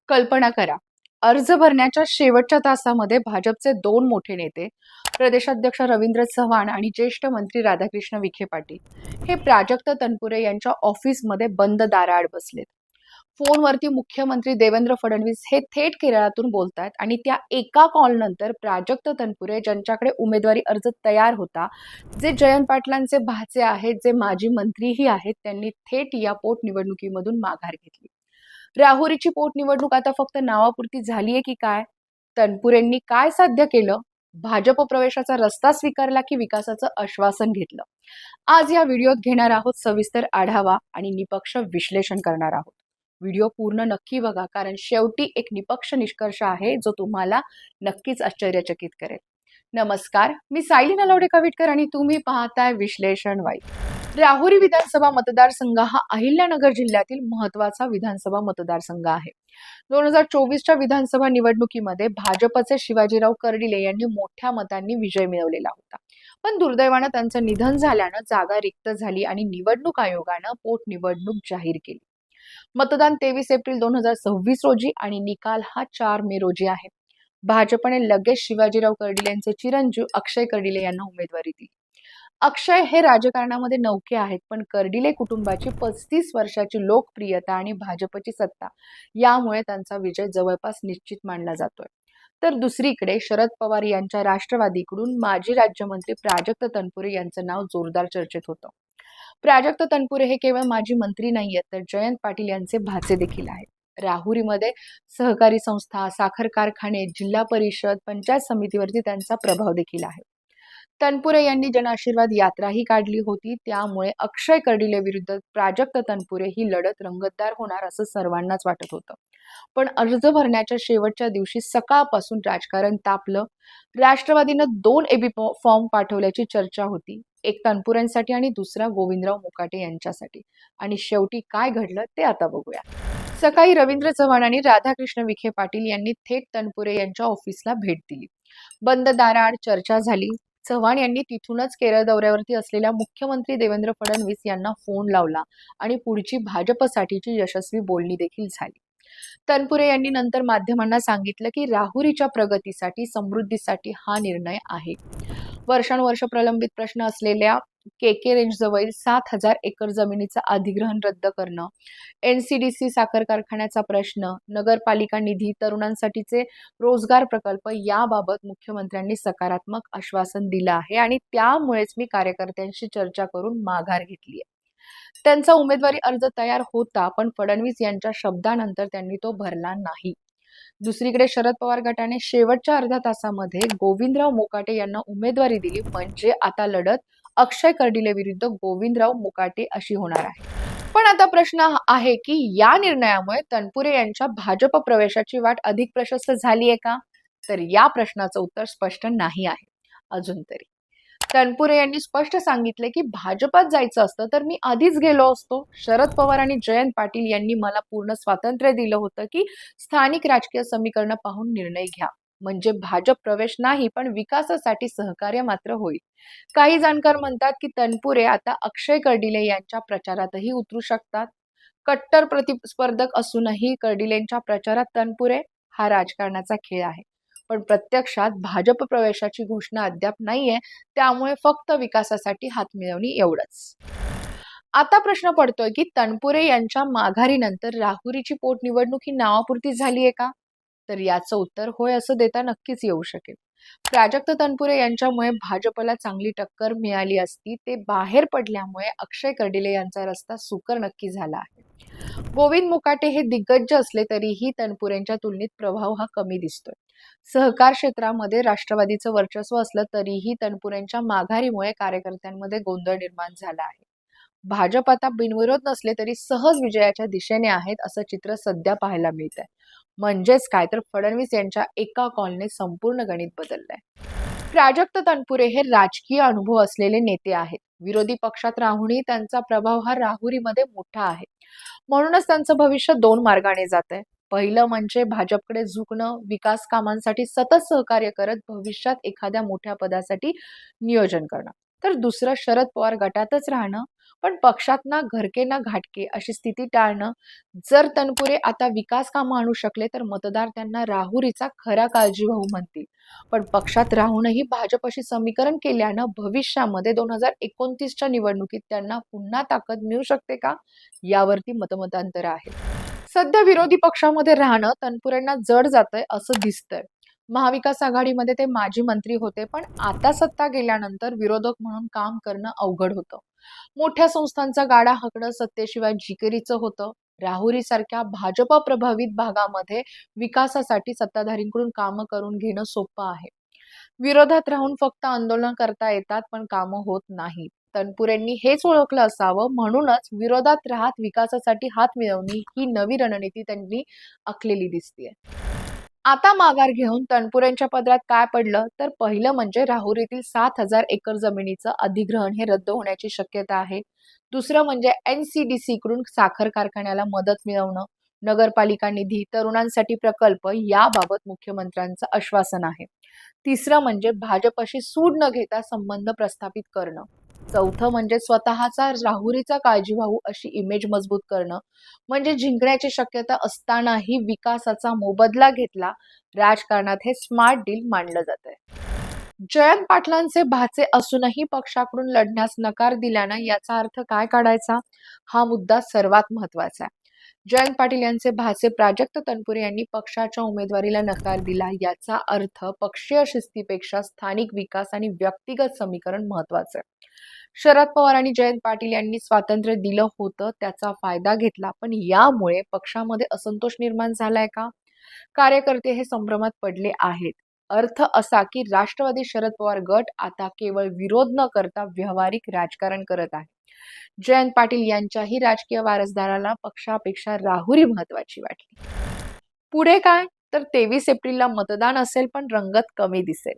कल्पना करा, अर्ज भरण्याच्या शेवटच्या तासामध्ये भाजपचे दोन मोठे नेते, प्रदेशाध्यक्ष रवींद्र चव्हाण आणि ज्येष्ठ मंत्री राधाकृष्ण विखे पाटील हे प्राजक्त तनपुरे यांच्या ऑफिसमध्ये बंद दाराआड बसलेत. फोनवरती मुख्यमंत्री देवेंद्र फडणवीस हे थेट केरळातून बोलतात आणि त्या एका कॉल नंतर प्राजक्त तनपुरे ज्यांच्याकडे उमेदवारी अर्ज तयार होता, जे जयंत पाटलांचे भाचे आहेत, जे माजी मंत्रीही आहेत, त्यांनी थेट या पोटनिवडणुकीमधून माघार घेतली. राहुरीची पोटनिवडणूक आता फक्त नावापुरती झालीये की काय? तनपुरेंनी काय साध्य केलं? भाजप प्रवेशाचा रस्ता स्वीकारला की विकासाचं आश्वासन घेतलं? आज या व्हिडिओत घेणार आहोत सविस्तर आढावा आणि निपक्ष विश्लेषण करणार आहोत. व्हिडिओ पूर्ण नक्की बघा, कारण शेवटी एक निपक्ष निष्कर्ष आहे जो तुम्हाला नक्कीच आश्चर्यचकित करेल. नमस्कार, मी सायली नलावडे कविटकर आणि तुम्ही पाहताय विश्लेषण वाईब. राहुरी विधानसभा मतदारसंघ हा अहिल्यानगर जिल्ह्यातील महत्वाचा विधानसभा मतदारसंघ आहे. 2024च्या विधानसभा निवडणुकीमध्ये भाजपचे शिवाजीराव कर्डिले यांनी मोठ्या मतांनी विजय मिळवलेला होता. पण दुर्दैवानं त्यांचं निधन झाल्यानं जागा रिक्त झाली आणि निवडणूक आयोगानं पोटनिवडणूक जाहीर केली. मतदान 23 एप्रिल 2026 रोजी आणि निकाल हा 4 मे रोजी आहे. भाजपने लगेच शिवाजीराव कर्डिले यांचे चिरंजीव अक्षय कर्डिले यांना उमेदवारी दिली. अक्षय हे राजकारणामध्ये नौके आहेत, पण कर्डिले कुटुंबाची 35 वर्षाची लोकप्रियता आणि भाजपची सत्ता यामुळे त्यांचा विजय जवळपास निश्चित मानला जातोय. तर दुसरीकडे शरद पवार यांच्या राष्ट्रवादीकडून माजी राज्यमंत्री प्राजक्त तनपुरे यांचं नाव जोरदार चर्चेत होतं. प्राजक्त तनपुरे हे केवळ माजी मंत्री नाहीयेत, तर जयंत पाटील यांचे भाचे देखील आहेत. राहुरीमध्ये सहकारी संस्था, साखर कारखाने, जिल्हा परिषद, पंचायत समितीवरती त्यांचा प्रभाव देखील आहे. तनपुरे यांनी जनआशीर्वाद यात्राही काढली होती, त्यामुळे अक्षय कर्डिले विरुद्ध प्राजक्त तनपुरे ही लढत रंगतदार होणार असं सर्वांनाच वाटत होतं. पण अर्ज भरण्याच्या शेवटच्या दिवशी सकाळपासून राजकारण तापलं. राष्ट्रवादीनं 2 एबी फॉर्म पाठवल्याची चर्चा होती, एक तनपुरेंसाठी आणि दुसरा गोविंदराव मुकाटे यांच्यासाठी. आणि शेवटी काय घडलं ते आता बघूया. सकाळी रवींद्र चव्हाण आणि राधाकृष्ण विखे पाटील यांनी थेट तनपुरे यांच्या ऑफिसला भेट दिली. बंद दाराआड चर्चा झाली. चव्हाण यांनी तिथूनच केरळ दौऱ्यावरती असलेल्या मुख्यमंत्री देवेंद्र फडणवीस यांना फोन लावला आणि पुढची भाजपसाठीची यशस्वी बोलणी देखील झाली. तनपुरे यांनी नंतर माध्यमांना सांगितलं की राहुरीच्या प्रगतीसाठी, समृद्धीसाठी हा निर्णय आहे. वर्षानुवर्ष प्रलंबित प्रश्न असलेल्या केके रेंज जवळील 7,000 एकर जमिनीचं अधिग्रहण रद्द करणं, NCDC साखर कारखान्याचा प्रश्न, नगरपालिका निधी, तरुणांसाठीचे रोजगार प्रकल्प याबाबत मुख्यमंत्र्यांनी सकारात्मक आश्वासन दिलं आहे आणि त्यामुळेच मी कार्यकर्त्यांशी चर्चा करून माघार घेतली आहे. त्यांचा उमेदवारी अर्ज तयार होता, पण फडणवीस यांच्या शब्दानंतर त्यांनी तो भरला नाही. दुसरीकडे शरद पवार गटाने शेवटच्या अर्ध्या तासामध्ये गोविंदराव मुकाटे यांना उमेदवारी दिली, म्हणजे आता लढत अक्षय कर्डिले विरुद्ध गोविंदराव मुकाटे अशी होणार आहे. पण आता प्रश्न आहे की या निर्णयामुळे तनपुरे यांच्या भाजप प्रवेशाची वाट अधिक प्रशस्त झाली आहे का? तर या प्रश्नाचं उत्तर स्पष्ट नाही आहे अजून तरी. तनपुरे यांनी स्पष्ट सांगितले की भाजपात जायचं असतं तर मी आधीच गेलो असतो. शरद पवार आणि जयंत पाटील यांनी मला पूर्ण स्वातंत्र्य दिलं होतं की स्थानिक राजकीय समीकरण पाहून निर्णय घ्या. म्हणजे भाजप प्रवेश नाही, पण विकासासाठी सहकार्य मात्र होईल. काही जाणकार म्हणतात की तनपुरे आता अक्षय कर्डिले यांच्या प्रचारातही उतरू शकतात. कट्टर प्रतिस्पर्धक असूनही कर्डिलेंच्या प्रचारात तनपुरे हा राजकारणाचा खेळ आहे. पण प्रत्यक्षात भाजप प्रवेशाची घोषणा अद्याप नाहीये, त्यामुळे फक्त विकासासाठी हात मिळवणी एवढंच. आता प्रश्न पडतोय की तनपुरे यांच्या माघारीनंतर राहुरीची पोटनिवडणूक ही नावापुरती झालीये का? तर याचं उत्तर होय असं देता नक्कीच येऊ शकेल. प्राजक्त तनपुरे यांच्यामुळे भाजपला चांगली टक्कर मिळाली असती. ते बाहेर पडल्यामुळे अक्षय कर्डिले यांचा रस्ता सुकर नक्की झाला आहे. गोविंद मुकाटे हे दिग्गज असले तरीही तनपुरेंच्या तुलनेत प्रभाव हा कमी दिसतोय. सहकार क्षेत्रामध्ये राष्ट्रवादीचं वर्चस्व असलं तरीही तनपुरेंच्या माघारीमुळे कार्यकर्त्यांमध्ये गोंधळ निर्माण झाला आहे. भाजप आता बिनविरोध नसले तरी सहज विजयाच्या दिशेने आहेत असं चित्र सध्या पाहायला मिळतंय. म्हणजेच काय, तर फडणवीस यांच्या एका कॉलने संपूर्ण गणित बदललंय. प्राजक्त तनपुरे हे राजकीय अनुभव असलेले नेते आहेत. विरोधी पक्षात राहूनही त्यांचा प्रभाव हा राहुरीमध्ये मोठा आहे. म्हणूनच त्यांचं भविष्य 2 मार्गाने जात आहे. पहिलं म्हणजे भाजपकडे झुकणं, विकास कामांसाठी सतत सहकार्य करत भविष्यात एखाद्या मोठ्या पदासाठी नियोजन करणं. तर दुसरं शरद पवार गटातच राहणं, पण पक्षात ना घरके ना घाटके अशी स्थिती टाळणं. जर तनपुरे आता विकास कामं आणू शकले तर मतदार त्यांना राहुरीचा खरा काळजीभाऊ म्हणतील. पण पक्षात राहूनही भाजपशी समीकरण केल्यानं भविष्यामध्ये 2029च्या निवडणुकीत त्यांना पुन्हा ताकद मिळू शकते का, यावरती मतमतांतर आहे. सध्या विरोधी पक्षामध्ये राहणं तनपुरेंना जड जातंय असं दिसतंय. महाविकास आघाडीमध्ये ते माजी मंत्री होते, पण आता सत्ता गेल्यानंतर विरोधक म्हणून काम करणं अवघड होतं. मोठ्या संस्थांचा गाडा हाकणं सत्तेशिवाय जिकिरीचं होतं. राहुरीसारख्या भाजप प्रभावित भागामध्ये विकासासाठी सत्ताधारींकडून कामं करून घेणं सोपं आहे. विरोधात राहून फक्त आंदोलन करता येतात, पण कामं होत नाहीत. तनपुरेंनी हेच ओळखलं असावं, म्हणूनच विरोधात राहत विकासासाठी हात मिळवणी ही नवी रणनीती त्यांनी आखलेली दिसतेय. आता माघार घेऊन तनपुरेंच्या पदरात काय पडलं, तर पहिलं म्हणजे राहुरीतील 7,000 एकर जमिनीचं अधिग्रहण हे रद्द होण्याची शक्यता आहे. दुसरं म्हणजे NCDC कडून साखर कारखान्याला मदत मिळवणं, नगरपालिका निधी, तरुणांसाठी प्रकल्प याबाबत मुख्यमंत्र्यांचं आश्वासन आहे. तिसरं म्हणजे भाजपशी सूड न घेता संबंध प्रस्थापित करणं. चौथं म्हणजे स्वतःचा राहुरीचा काळजीभाऊ अशी इमेज मजबूत करणं. म्हणजे जिंकण्याची शक्यता असतानाही विकासाचा मोबदला घेतला. राजकारणात हे स्मार्ट डील मानलं जातंय. जयंत पाटलांचे भाचे असूनही पक्षाकडून लढण्यास नकार दिल्यानं याचा अर्थ काय काढायचा, हा मुद्दा सर्वात महत्वाचा आहे. जयंत पाटील यांचे भाचे प्राजक्त तनपुरे यांनी पक्षाच्या उमेदवारीला नकार दिला, याचा अर्थ पक्षीय शिस्तीपेक्षा स्थानिक विकास आणि व्यक्तिगत समीकरण महत्वाचं आहे. शरद पवार आणि जयंत पाटील यांनी स्वातंत्र्य दिलं होतं, त्याचा फायदा घेतला, पण यामुळे पक्षामध्ये असंतोष निर्माण झालाय का? कार्यकर्ते हे संभ्रमात पडले आहेत. अर्थ असा की राष्ट्रवादी शरद पवार गट आता केवळ विरोध न करता व्यावहारिक राजकारण करत आहे. जयंत पाटील यांच्याही राजकीय वारसदाराला पक्षापेक्षा राहुरी महत्वाची वाटली. पुढे काय, तर 23 एप्रिलला मतदान असेल, पण रंगत कमी दिसेल.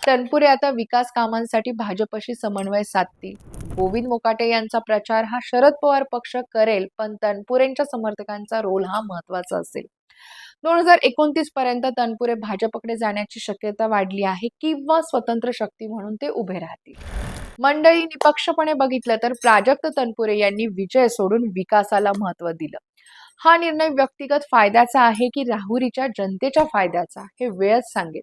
तनपुरे आता विकास कामांसाठी भाजपशी समन्वय साधतील. गोविंद मोकाटे यांचा प्रचार हा शरद पवार पक्ष करेल, पण तनपुरेंच्या समर्थकांचा रोल हा महत्वाचा असेल. 2029 पर्यंत तनपुरे भाजपकडे जाण्याची शक्यता वाढली आहे, किंवा स्वतंत्र शक्ती म्हणून ते उभे राहतील. मंडळी, निपक्षपणे बघितलं तर प्राजक्त तनपुरे यांनी विजय सोडून विकासाला महत्त्व दिलं. हा निर्णय व्यक्तिगत फायद्याचा आहे की राहुरीच्या जनतेच्या फायद्याचा, हे वेळच सांगेल.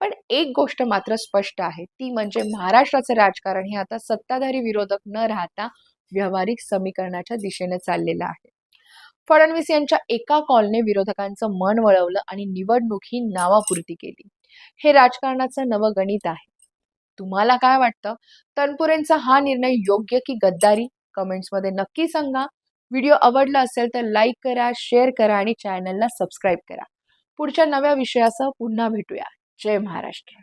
पण एक गोष्ट मात्र स्पष्ट आहे, ती म्हणजे महाराष्ट्राचे राजकारण हे आता सत्ताधारी विरोधक न राहता व्यावहारिक समीकरणाच्या दिशेने चाललेलं आहे. फडणवीस यांच्या एका कॉलने विरोधकांचं मन वळवलं आणि निवडणूक ही नावापुरती केली. हे राजकारणाचं नवं गणित आहे. तुम्हाला काय वाटतं? तनपुरेंचा हा निर्णय योग्य की गद्दारी? कमेंट्समध्ये नक्की सांगा. व्हिडिओ आवडला असेल तर लाईक करा, शेअर करा आणि चॅनलला सबस्क्राईब करा. पुढच्या नव्या विषयासह पुन्हा भेटूया. जय महाराष्ट्र.